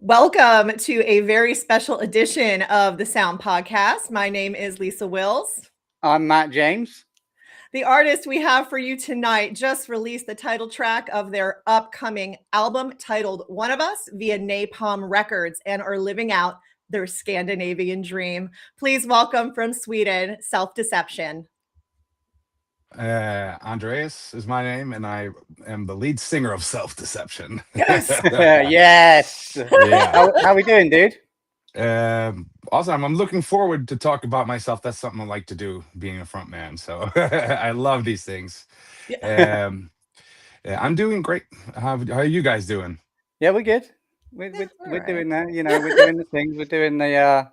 Welcome to a very special edition of the Sound Podcast. My name is Lisa Wills. I'm Matt James. The artist we have for you tonight just released the title track of their upcoming album titled One of Us via Napalm Records and are living out their Scandinavian dream. Please welcome from Sweden, Self-Deception. Andreas is my name, and I am the lead singer of Self-Deception. Yes. Yes. Yeah. How we doing, dude? Awesome. I'm looking forward to talk about myself. That's something I like to do, being a front man. So I love these things. Yeah. Yeah, I'm doing great. How are you guys doing? Yeah, we're good. We're doing that. You know, we're doing the things. We're doing the.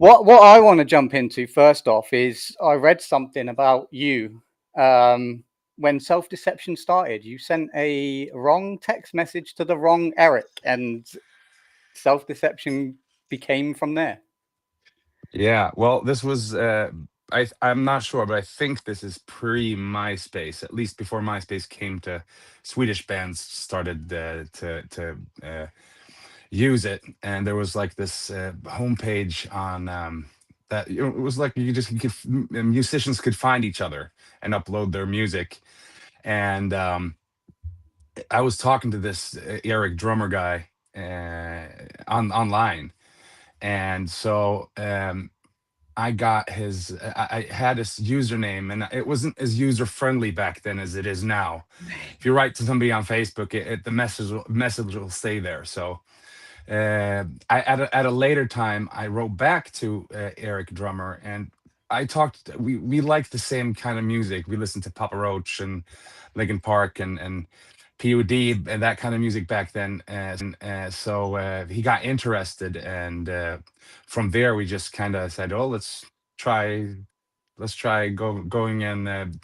What I want to jump into first off is I read something about you. When Self-Deception started, you sent a wrong text message to the wrong Eric, and Self-Deception became from there. Yeah. Well, this was. I'm not sure, but I think this is pre-MySpace. At least before MySpace came to Swedish bands started to use it, and there was like this homepage on that it was like musicians could find each other and upload their music. And I was talking to this Eric drummer guy online, and so I got his. I had his username, and it wasn't as user friendly back then as it is now. If you write to somebody on Facebook, the message will stay there. So at a later time, I wrote back to Eric Drummer, and I talked. We liked the same kind of music. We listened to Papa Roach and Linkin Park and POD and that kind of music back then. So he got interested, and from there we just kind of said, "Oh, try, let's try going and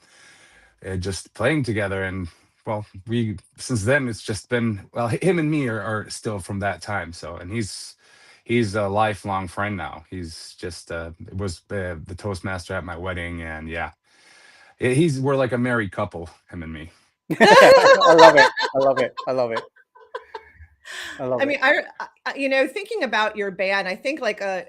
just playing together." And well, we since then it's just been him and me are still from that time. So and he's a lifelong friend now. He's just was the toastmaster at my wedding, and yeah, we're like a married couple, him and me. I love it. I love it. I love it. I mean, thinking about your band, I think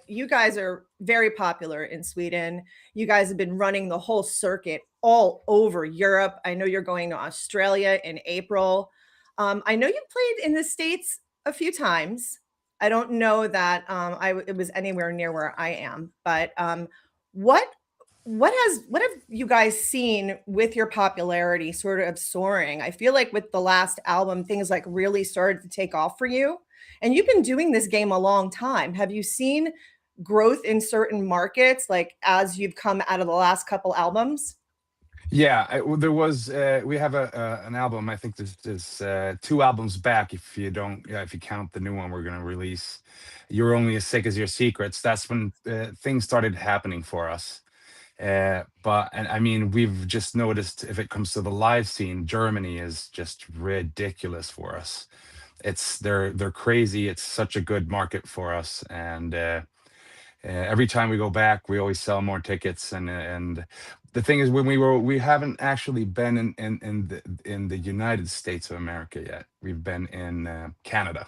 you guys are very popular in Sweden. You guys have been running the whole circuit all over Europe. I know you're going to Australia in April. I know you played in the States a few times. I don't know that it was anywhere near where I am, but what have you guys seen with your popularity sort of soaring? I feel like with the last album, things like really started to take off for you. And you've been doing this game a long time. Have you seen growth in certain markets, like as you've come out of the last couple albums? Yeah, there was. We have an album. I think this is 2 albums back. If you don't, if you count the new one, we're gonna release. You're only as sick as your secrets. That's when things started happening for us. And I mean, we've just noticed if it comes to the live scene, Germany is just ridiculous for us. They're crazy. It's such a good market for us, and every time we go back, we always sell more tickets. And the thing is, when we haven't actually been in the United States of America yet. We've been in Canada.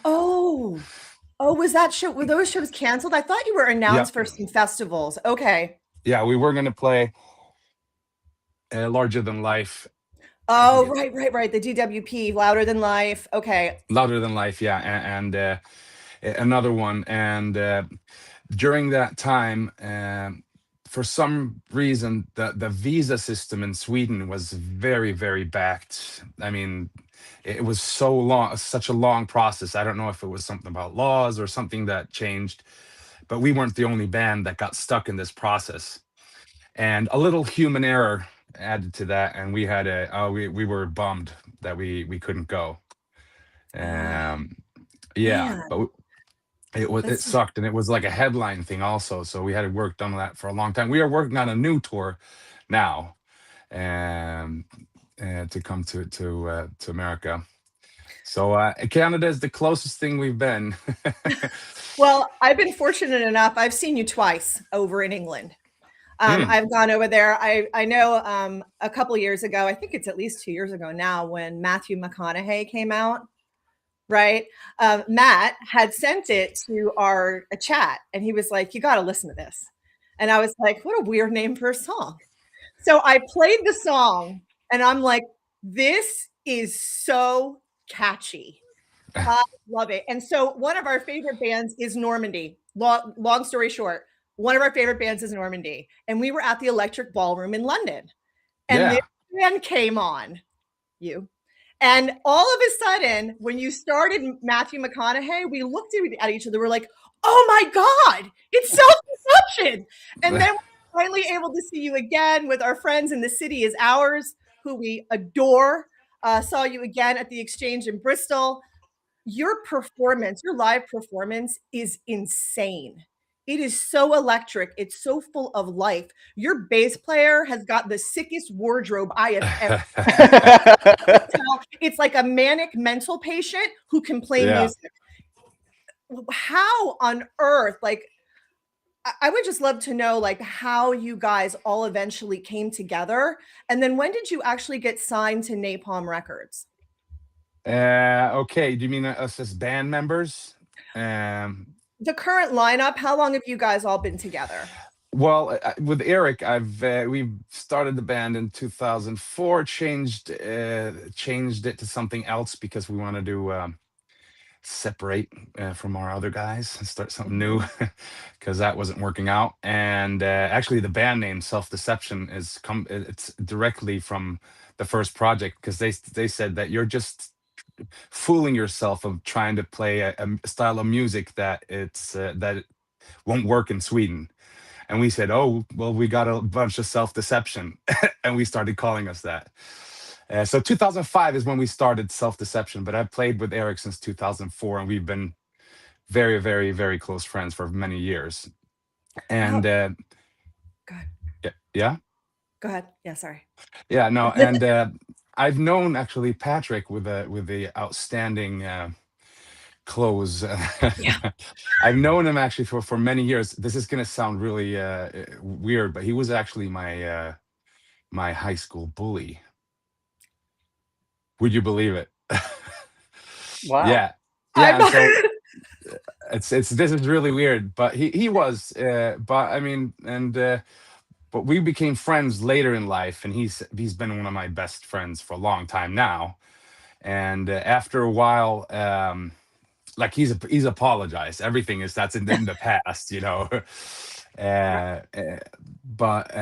Oh, was that show? Were those shows canceled? I thought you were announced for some festivals. Okay. Yeah, we were going to play Larger Than Life. Oh, right. The DWP, Louder Than Life. Okay. Louder Than Life, yeah. And another one. And during that time, for some reason, the visa system in Sweden was very, very backed. I mean, it was such a long process. I don't know if it was something about laws or something that changed, but we weren't the only band that got stuck in this process. And a little human error added to that, and we had we were bummed that we couldn't go. Yeah, Man, but it sucked, and it was like a headline thing also. So we had worked on that for a long time. We are working on a new tour now, to come to America. So Canada is the closest thing we've been. Well, I've been fortunate enough. I've seen you twice over in England. I've gone over there. I know a couple years ago, I think it's at least 2 years ago now, when Matthew McConaughey came out. right? Matt had sent it to a chat, and he was like, "You got to listen to this." And I was like, "What a weird name for a song." So I played the song, and I'm like, "This is so catchy. I love it." And so one of our favorite bands is Normandy. Long story short, one of our favorite bands is Normandy, and we were at the Electric Ballroom in London, and this band came on. And all of a sudden, when you started Matthew McConaughey, we looked at each other. We're like, "Oh my God, it's Self-Deception!" And then we're finally able to see you again with our friends in The City Is Ours, who we adore. Saw you again at the Exchange in Bristol. Your live performance is insane. It is so electric. It's so full of life. Your bass player has got the sickest wardrobe I have ever. It's like a manic mental patient who can play music. How on earth, like, I would just love to know, like, how you guys all eventually came together. And then when did you actually get signed to Napalm Records? Okay. Do you mean us as band members? The current lineup, how long have you guys all been together? Well, with Eric, we've started the band in 2004. Changed it to something else because we wanted to separate from our other guys and start something new because that wasn't working out. And actually, the band name Self Deception it's directly from the first project because they said that you're just fooling yourself of trying to play a style of music that it won't work in Sweden. And we said, "Oh, well, we got a bunch of Self-Deception," and we started calling us that. So 2005 is when we started Self-Deception, but I've played with Eric since 2004, and we've been very, very, very close friends for many years. And Go ahead. Yeah. Go ahead. Yeah, sorry. Yeah, no, and I've known actually Patrick with the outstanding clothes. I've known him actually for many years. This is going to sound really weird, but he was actually my high school bully. Would you believe it? Wow. Yeah. So this is really weird, but he was but I mean, and but we became friends later in life, and he's been one of my best friends for a long time now. And after a while, like he's apologized. Everything that's in the past, you know. But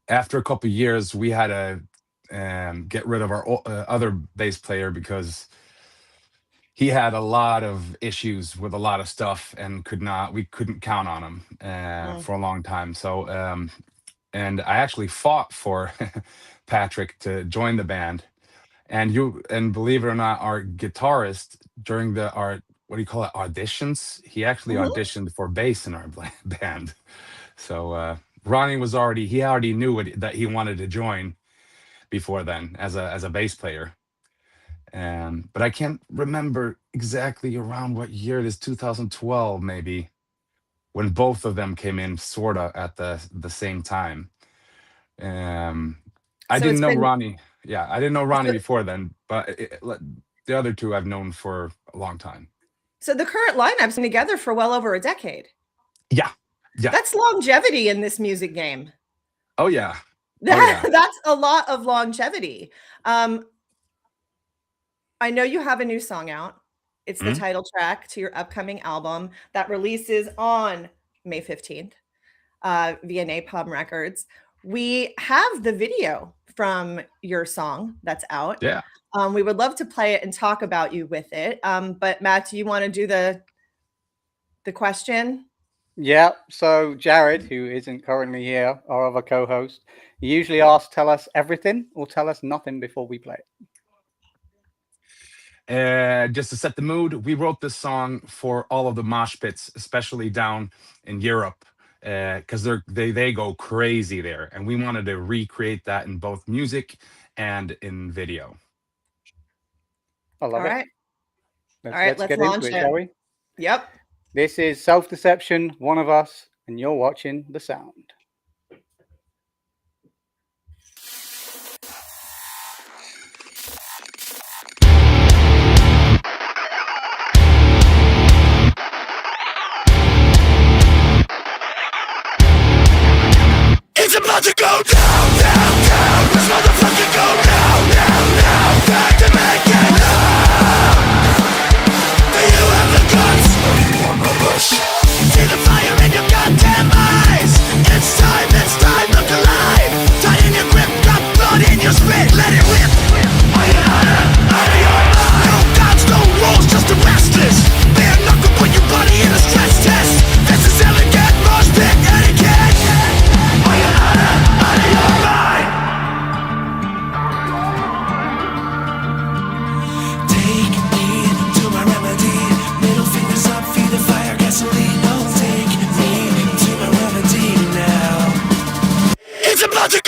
after a couple of years, we had to get rid of our other bass player because he had a lot of issues with a lot of stuff and we couldn't count on him for a long time. So and I actually fought for Patrick to join the band. And believe it or not, our guitarist during our what do you call it, auditions, he actually auditioned for bass in our band. So Ronnie he already knew that he wanted to join before then as a bass player. But I can't remember exactly around what year it is, 2012 maybe, when both of them came in sort of at the same time. I didn't know Ronnie. Yeah, I didn't know Ronnie before then, but the other two I've known for a long time. So the current lineup's been together for well over a decade. Yeah. That's longevity in this music game. Oh yeah. That's a lot of longevity. I know you have a new song out. It's the title track to your upcoming album that releases on May 15th via Napalm Records. We have the video from your song that's out. Yeah. We would love to play it and talk about you with it. But Matt, do you want to do the question? Yeah. So Jared, who isn't currently here, our other co-host, he usually asks, "Tell us everything or tell us nothing before we play it." Just to set the mood, we wrote this song for all of the mosh pits, especially down in Europe, because they go crazy there, and we wanted to recreate that in both music and in video. I love it. Let's get launch into it, shall we? Yep. This is Self-Deception, One of Us, and you're watching The Sound.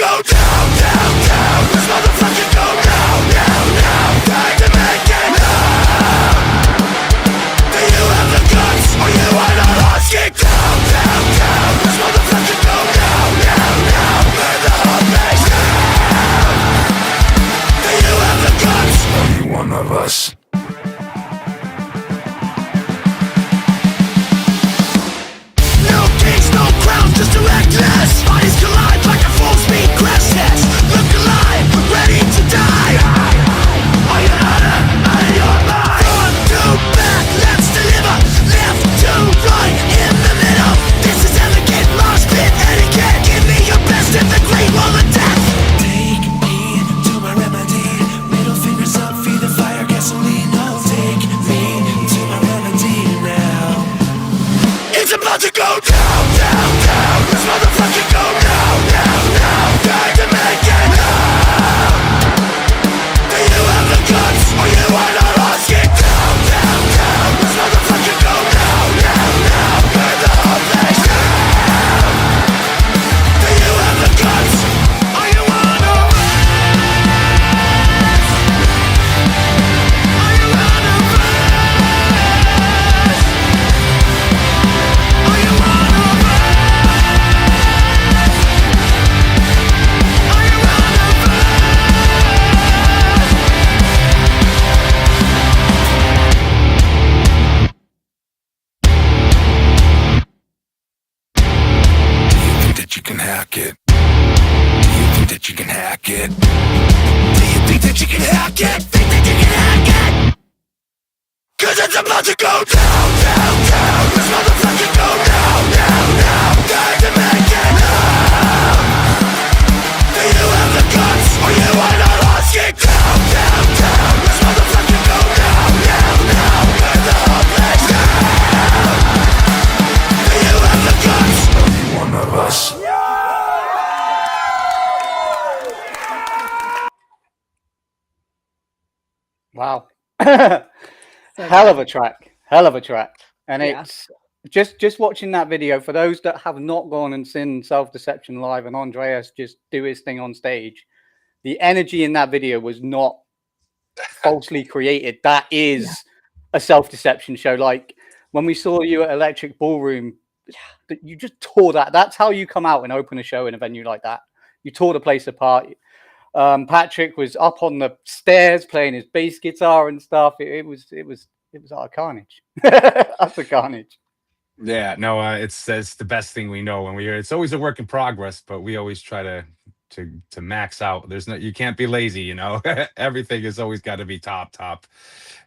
go down, down, down. This motherfucker go down, down, down. Time to make it now. Do you have the guts, or you are not asking? Down, down, down. This motherfucker go down, down, down. Burn the whole place down. Do you have the guts? Only one of us. No kings, no crowns, just directness. Bodies collide like a full-speed crash test. Look alive, ready to die. Are you out of your mind? Front to back, let's deliver. Left to right, in the middle. This is elegant, mosh pit etiquette. Give me your best in the great wall of death. Take me to my remedy. Middle fingers up, feel the fire, gasoline. Oh, take me to my remedy now. It's about to go down, down, down. This motherfucker go down, down, down. Time to make it now. Do you have the guts, or you are not asking? Down, down, down. This motherfucker go down, down, down. Burn the whole place down. Do you have the guts, or you wanna rest? Are you wanna rest? Are you wanna rest? Are you wanna Do you think that you can hack it? Do you think that you can hack it? Do you think that you can hack it? Think that you can hack it? 'Cause it's about to go down, down, down. This motherfucker go down, down, down. Time to make it now. Do you have the guts, or you are not asking? Down, down, down. This motherfucker go down, down, down. Burn the whole place down. Do you have the guts? Only one of us. Wow. So Hell good. of a track. Hell of a track. And Yeah. it's just watching that video, for those that have not gone and seen Self-Deception live and Andreas just do his thing on stage, the energy in that video was not falsely created. That is a Self-Deception show. Like when we saw you at Electric Ballroom, that you just tore that. That's how you come out and open a show in a venue like that. You tore the place apart. Patrick was up on the stairs playing his bass guitar and stuff. It was utter carnage. Utter carnage. Yeah, no, it's the best thing we know when we hear. It's always a work in progress, but we always try to max out. There's no, you can't be lazy, you know. Everything has always got to be top,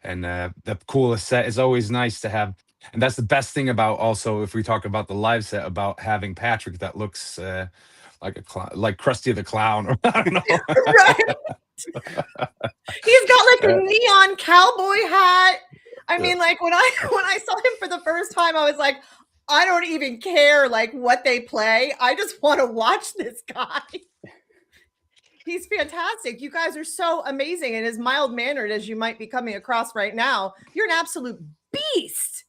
and the coolest set is always nice to have. And that's the best thing about, also, if we talk about the live set, about having Patrick that looks like like Krusty the Clown, or I don't know. Right. He's got like a neon cowboy hat. I mean, like when I saw him for the first time, I was like, I don't even care like what they play. I just want to watch this guy. He's fantastic. You guys are so amazing, and as mild-mannered as you might be coming across right now, you're an absolute beast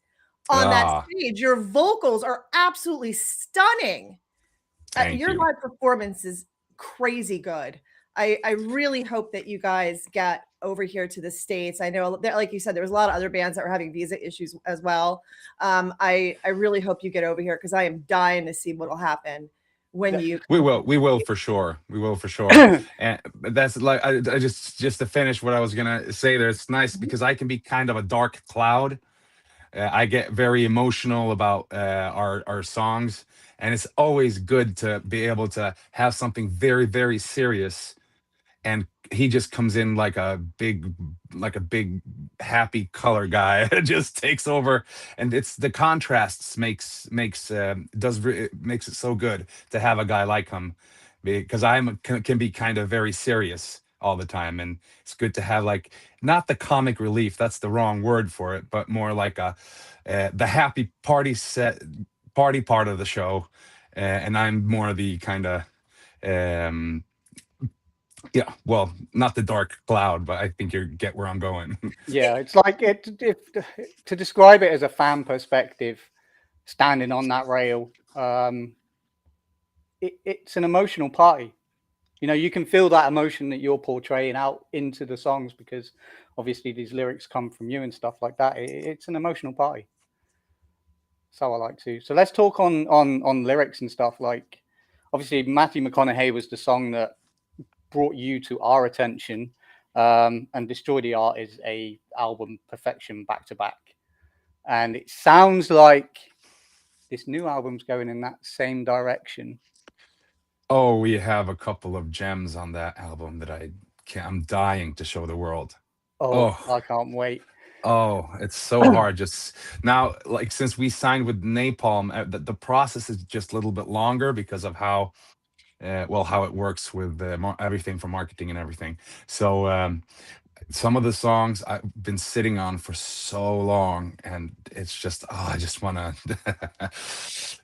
on that stage. Your vocals are absolutely stunning. Your live performance is crazy good. I really hope that you guys get over here to the States. I know that, like you said, there was a lot of other bands that were having visa issues as well. I really hope you get over here, because I am dying to see what will happen when you. We will for sure. We will for sure. And that's like, I just to finish what I was gonna say there. It's nice because I can be kind of a dark cloud. I get very emotional about our songs, and it's always good to be able to have something very, very serious, and he just comes in like a big happy color guy. It just takes over, and it's the contrasts makes it so good to have a guy like him, because can be kind of very serious all the time, and it's good to have, like, not the comic relief, that's the wrong word for it, but more like the happy party part of the show, and I'm more the kind of yeah, well, not the dark cloud, but I think you get where I'm going. Yeah, it's like to describe it as a fan perspective, standing on that rail, it's an emotional party. You know, you can feel that emotion that you're portraying out into the songs because obviously these lyrics come from you and stuff like that. It's an emotional party. So I like to. So let's talk on lyrics and stuff. Like, obviously, Matthew McConaughey was the song that brought you to our attention, and Destroy the Art is a album perfection back to back, and it sounds like this new album's going in that same direction. Oh, we have a couple of gems on that album that I'm dying to show the world. Oh, I can't wait. Oh, it's so hard. Just now, like since we signed with Napalm, the process is just a little bit longer because of how how it works with everything from marketing and everything. So some of the songs I've been sitting on for so long, and it's just I just want to,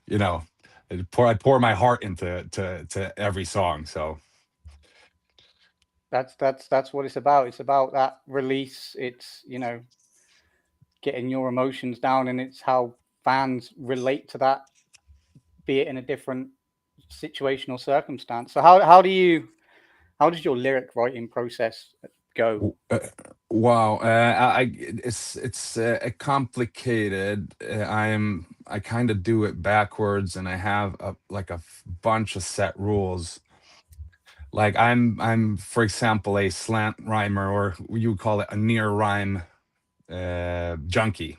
you know, I pour my heart into to every song. So That's what it's about. It's about that release. It's, you know, getting your emotions down, and it's how fans relate to that, be it in a different situational circumstance. So how does your lyric writing process go? wow, it's complicated. I kind of do it backwards, and I have like bunch of set rules. Like I'm for example a slant rhymer, or you would call it a near rhyme junkie.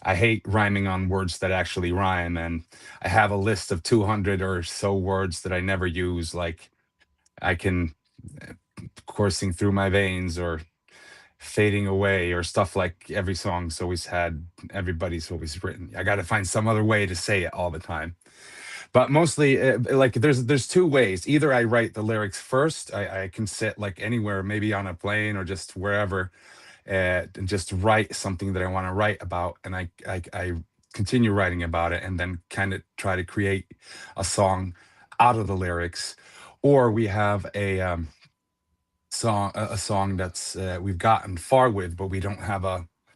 I hate rhyming on words that actually rhyme, and I have a list of 200 or so words that I never use. Like I can coursing through my veins or fading away or stuff, like every song's always had, everybody's always written. I got to find some other way to say it all the time. But mostly like there's two ways. Either I write the lyrics first. I can sit like anywhere, maybe on a plane or just wherever, and just write something that I want to write about, and I continue writing about it, and then kind of try to create a song out of the lyrics. Or we have a song that's we've gotten far with, but we don't have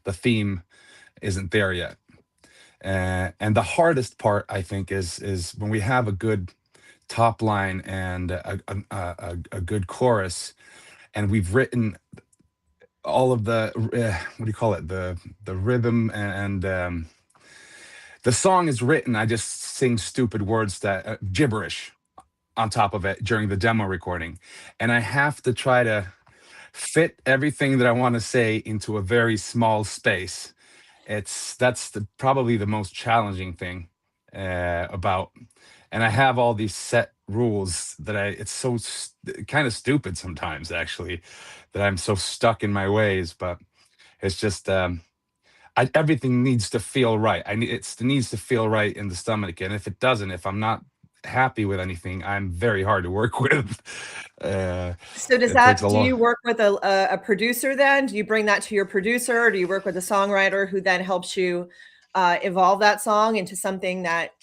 the theme isn't there yet. And the hardest part, I think, is when we have a good top line and a good chorus, and we've written all of the what do you call it, the rhythm, and the song is written. I just sing stupid words that gibberish on top of it during the demo recording, and I have to try to fit everything that I want to say into a very small space. That's probably the most challenging thing about. And I have all these set rules that it's so kind of stupid sometimes, actually, that I'm so stuck in my ways. But it's just everything needs to feel right. It needs to feel right in the stomach, and if it doesn't, if I'm not happy with anything, I'm very hard to work with. So does that, do you work with a producer then? Do you bring that to your producer, or do you work with a songwriter who then helps you evolve that song into something that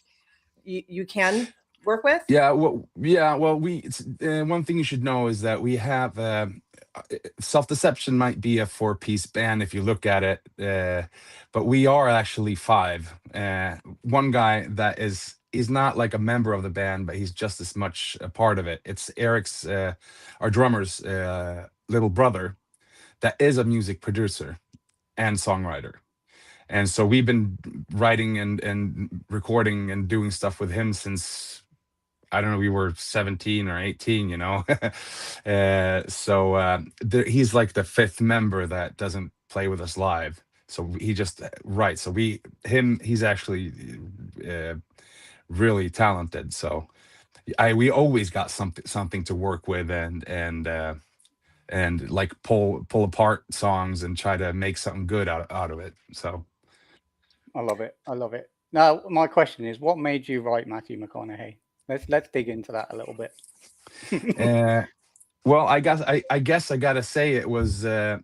you can work with? Yeah, well, one thing you should know is that we have Self-Deception might be a four-piece band if you look at it, but we are actually five. One guy that is not like a member of the band, but he's just as much a part of it. It's Eric's, our drummer's little brother, that is a music producer and songwriter. And so we've been writing and recording and doing stuff with him since, I don't know, we were 17 or 18, you know. He's like the fifth member that doesn't play with us live. So he just writes. So he's actually really talented. So we always got something to work with, and like pull apart songs and try to make something good out of it. So I love it. I love it. Now, my question is, what made you write Matthew McConaughey? Let's dig into that a little bit. Well, I guess I gotta say it was a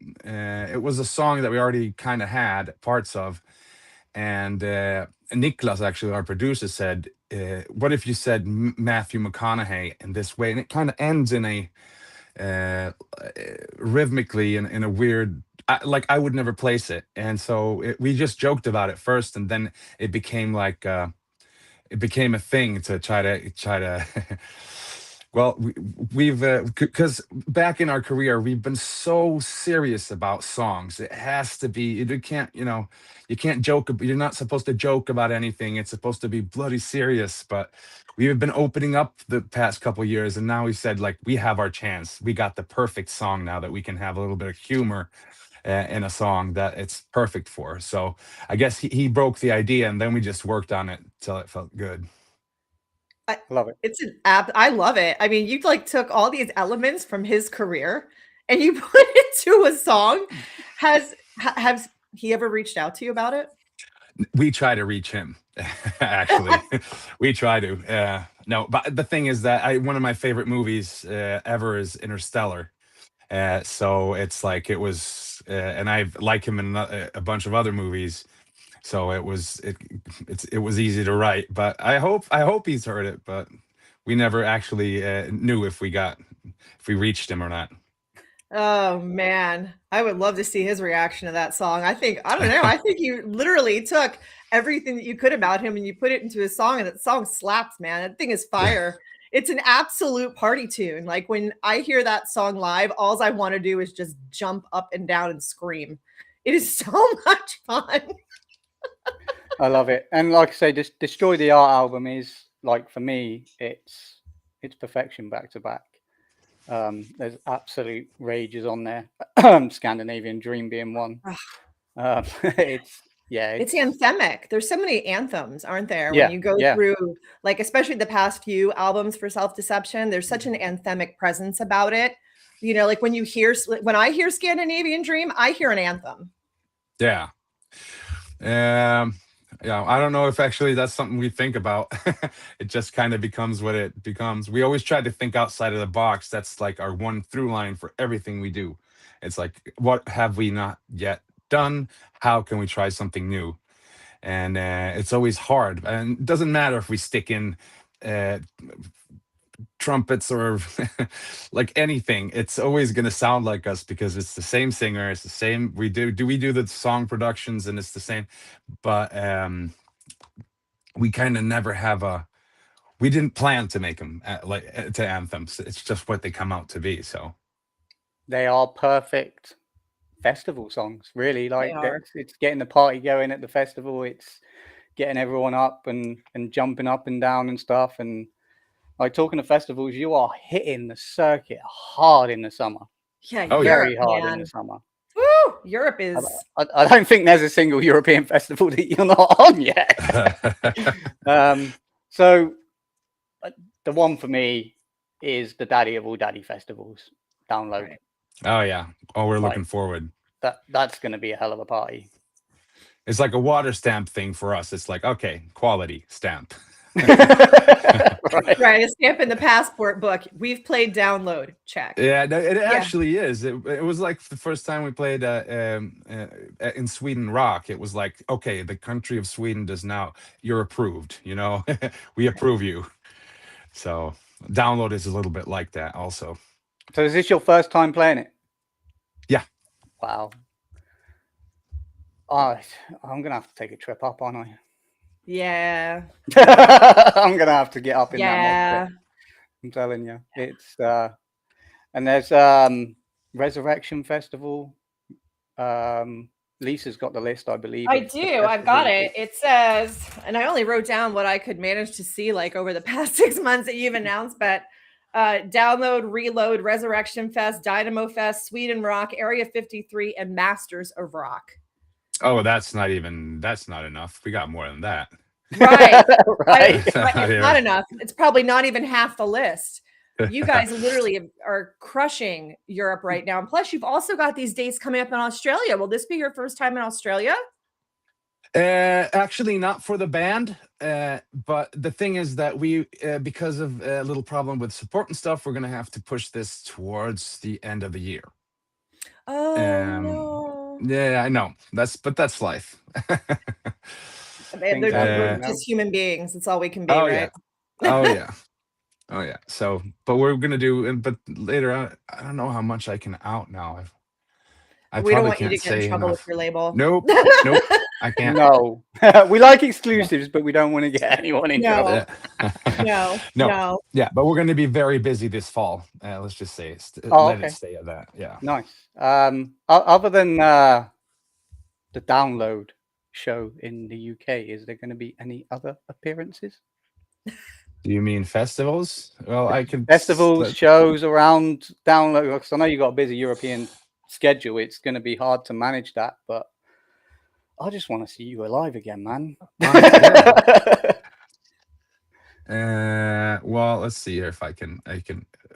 song that we already kind of had parts of, and Niklas, actually our producer, said, "What if you said Matthew McConaughey in this way?" And it kind of ends in a rhythmically in a weird, like I would never place it, and so we just joked about it first, and then it became like it became a thing to try to Well, we've because back in our career, we've been so serious about songs. It has to be. You can't, you can't joke. You're not supposed to joke about anything. It's supposed to be bloody serious. But we have been opening up the past couple years, and now we said like we have our chance. We got the perfect song now that we can have a little bit of humor in a song that it's perfect for. So I guess he broke the idea, and then we just worked on it till it felt good. I Love it. It's an app. I love it. I mean, you like took all these elements from his career and you put it to a song. Has he ever reached out to you about it? We try to reach him, actually. We try to. No, but the thing is that one of my favorite movies ever is Interstellar. So it's like it was, and I like him in a bunch of other movies. So it was easy to write. But I hope he's heard it. But we never actually knew if we reached him or not. Oh man, I would love to see his reaction to that song. I don't know. I think you literally took everything that you could about him and you put it into a song, and that song slaps, man. That thing is fire. It's an absolute party tune. Like when I hear that song live, all I want to do is just jump up and down and scream. It is so much fun. I love it. And like I say, Destroy the Art album is like, for me, it's perfection back to back. There's absolute rages on there. Scandinavian Dream being one. It's anthemic. There's so many anthems, aren't there? Yeah, When you go through, like, especially the past few albums for Self-Deception, there's such an anthemic presence about it. Like when I hear Scandinavian Dream, I hear an anthem. Yeah. Yeah, I don't know if actually that's something we think about. It just kind of becomes what it becomes. We always try to think outside of the box. That's like our one through line for everything we do. It's like, what have we not yet done? How can we try something new? And it's always hard. And it doesn't matter if we stick in trumpets or like anything. It's always going to sound like us because it's the same singer. It's the same. We do the song productions and it's the same. But we kind of never have we didn't plan to make them to anthems. It's just what they come out to be. So they are perfect festival songs, really. Like it's getting the party going at the festival. It's getting everyone up and jumping up and down and stuff. And like, talking to festivals, you are hitting the circuit hard in the summer. Yeah, very hard in the summer. Woo! Europe is. I don't think there's a single European festival that you're not on yet. So the one for me is the daddy of all daddy festivals, Download. Right. Oh yeah. Oh, we're looking forward. That's going to be a hell of a party. It's like a water stamp thing for us. It's like, okay, quality stamp. Right, a stamp in the passport book. We've played Download. Check. Yeah, it actually is. It was like the first time we played in Sweden Rock. It was like, okay, the country of Sweden you're approved. We approve you. So Download is a little bit like that also. So is this your first time playing it? Yeah. Wow. I'm gonna have to take a trip up, aren't I? Yeah. I'm gonna have to get up in that monster. I'm telling you. It's and there's Resurrection Festival. Lisa's got the list, I believe. I do. I've got it. It says, and I only wrote down what I could manage to see like over the past 6 months that you've announced, but Download, Reload, Resurrection Fest, Dynamo Fest, Sweden Rock, Area 53, and Masters of Rock. Oh, that's not enough. We got more than that. Right. Right. It's not enough. It's probably not even half the list. You guys literally are crushing Europe right now. And plus, you've also got these dates coming up in Australia. Will this be your first time in Australia? Actually, not for the band. But the thing is that we, because of a little problem with support and stuff, we're going to have to push this towards the end of the year. Oh, no. Yeah, I know. That's life. They're just human beings. That's all we can be, right? Yeah. Oh yeah. Oh yeah. So, but we're gonna do. But later on, I don't know how much I can out now. We don't want you to get in trouble with your label. Nope. Nope. I can't. No, we like exclusives, but we don't want to get anyone in trouble. No, No. no. Yeah, but we're going to be very busy this fall. Let's just say Oh, let it okay. stay at that. Yeah. Nice. Other than the Download show in the UK, is there going to be any other appearances? Do you mean festivals? Well, I could Festivals, shows around Download. Because I know you got a busy European schedule. It's going to be hard to manage that, but I just want to see you alive again, man. Well, let's see here if I can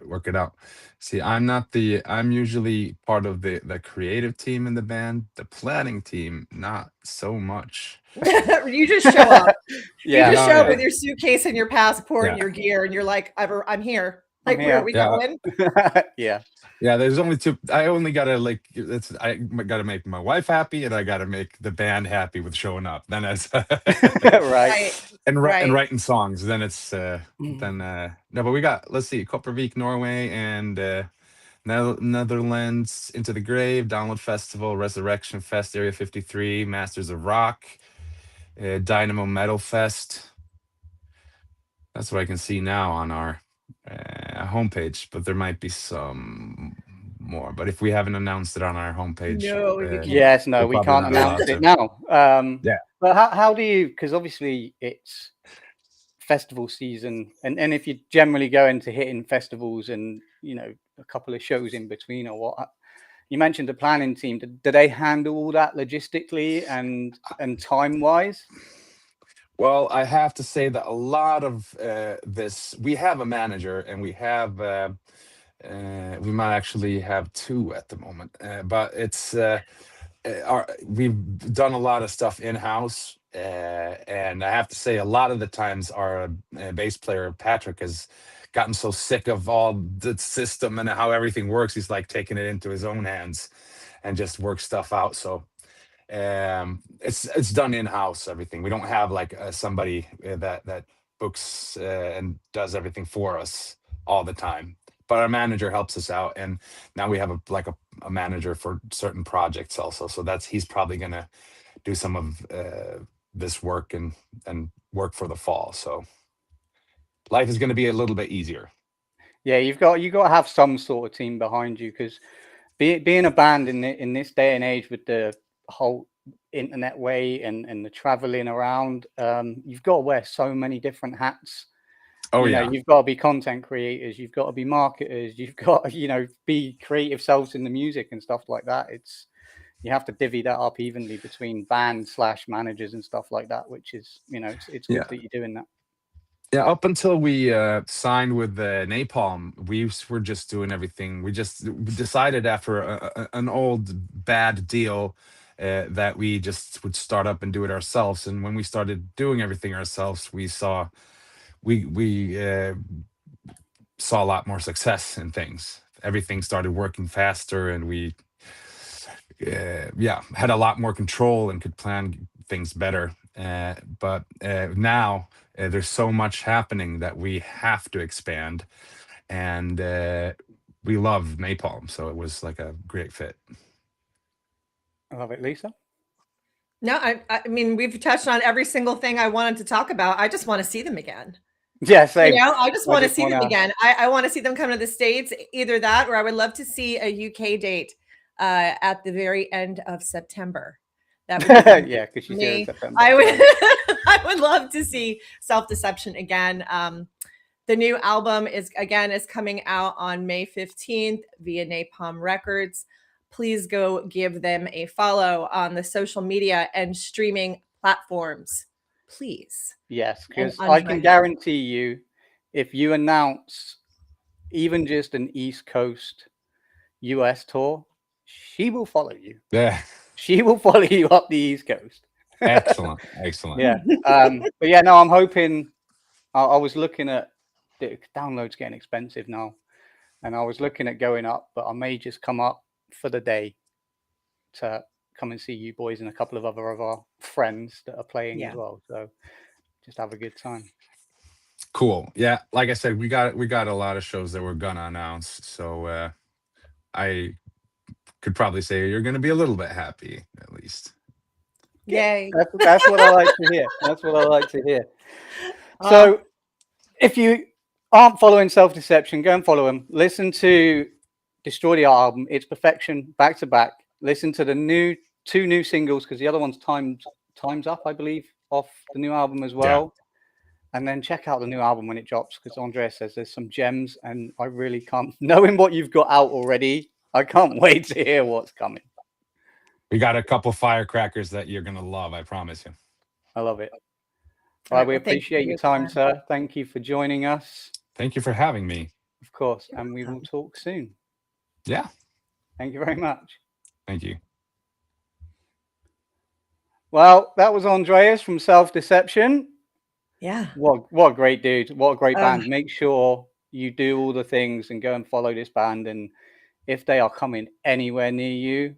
work it out. See, I'm usually part of the creative team in the band, the planning team, not so much. You just show up. Yeah. You just show up yeah. with your suitcase and your passport and Yeah. your gear, and you're like, I'm here. Like, I'm where are here. we Yeah. going? Yeah. Yeah, there's only two. I only gotta I gotta make my wife happy, and I gotta make the band happy with showing up. Then it's Right. and Right. writing songs. Then it's Mm. then no, but we got, let's see, Kopervik, Norway, and Netherlands, Into the Grave, Download Festival, Resurrection Fest, Area 53, Masters of Rock, Dynamo Metal Fest. That's what I can see now on our homepage, but there might be some more. But if we haven't announced it on our homepage, No, you can't. Yes, no, we're we probably can't not allowed announce it to. now. Yeah. But how do you? Because obviously it's festival season, and if you're generally going to hitting festivals and a couple of shows in between or what. You mentioned the planning team. Do they handle all that logistically and time wise? Well, I have to say that a lot of this, we have a manager, and we have we might actually have two at the moment, but it's we've done a lot of stuff in house, and I have to say a lot of the times our bass player Patrick has gotten so sick of all the system and how everything works, he's like taking it into his own hands and just works stuff out. So it's done in house, everything. We don't have like somebody that books and does everything for us all the time, but our manager helps us out, and now we have a manager for certain projects also, so he's probably gonna do some of this work and work for the fall, so life is going to be a little bit easier. Yeah, you got to have some sort of team behind you, because being a band in this day and age with the whole internet way and the traveling around, you've got to wear so many different hats. Oh yeah, you've got to be content creators, you've got to be marketers, you've got to be creative selves in the music and stuff like that. You have to divvy that up evenly between band / managers and stuff like that, which is it's good that you're doing that. Yeah, up until we signed with Napalm, we were just doing everything. We just decided after an old bad deal that we just would start up and do it ourselves. And when we started doing everything ourselves, we saw a lot more success in things. Everything started working faster, and we had a lot more control and could plan things better. But now there's so much happening that we have to expand, and we love Napalm, so it was like a great fit. I love it. Lisa? No, I mean, we've touched on every single thing I wanted to talk about. I just want to see them again. Yeah, same. I just want to see them again. I want to see them come to the States, either that, or I would love to see a UK date at the very end of September. That would yeah, because she's here in September. I would love to see Self-Deception again. The new album is coming out on May 15th via Napalm Records. Please go give them a follow on the social media and streaming platforms, please. Yes, because I can guarantee you, if you announce even just an East Coast US tour, she will follow you. Yeah. She will follow you up the East Coast. Excellent. Yeah. But yeah, no, I'm hoping. I was looking at the downloads getting expensive now, and I was looking at going up, but I may just come up for the day to come and see you boys and a couple of other of our friends that are playing as well. So just have a good time. Cool. Yeah, like I said, we got a lot of shows that we're gonna announce, so I could probably say you're gonna be a little bit happy, at least. Yay. That's what I like to hear. That's what I like to hear. So if you aren't following Self Deception, go and follow them. Listen to Destroy the Art album. It's perfection, back to back. Listen to the two new singles, because the other one's Time's Up, I believe, off the new album as well. And then check out the new album when it drops, because Andrea says there's some gems, and I really can't, knowing what you've got out already, I can't wait to hear what's coming. We got a couple firecrackers that you're going to love, I promise you. I love it. All right, we appreciate your time, sir. Thank you for joining us. Thank you for having me. Of course, and we will talk soon. Yeah. Thank you very much. Thank you. Well, that was Andreas from Self Deception. Yeah. What a great dude. What a great band. Make sure you do all the things and go and follow this band. And if they are coming anywhere near you,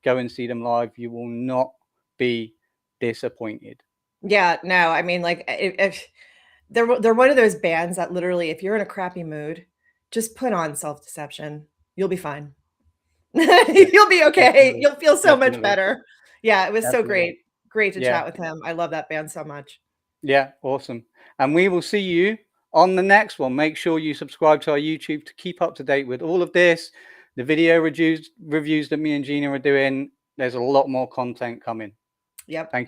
go and see them live. You will not be disappointed. Yeah, no, I mean, like, if they're one of those bands that literally, if you're in a crappy mood, just put on Self Deception. You'll be fine. You'll be okay. Definitely. You'll feel so much better. Yeah, it was so great. Great to chat with him. I love that band so much. Yeah, awesome. And we will see you on the next one. Make sure you subscribe to our YouTube to keep up to date with all of this. The video reviews that me and Gina are doing. There's a lot more content coming. Yep. Thank you.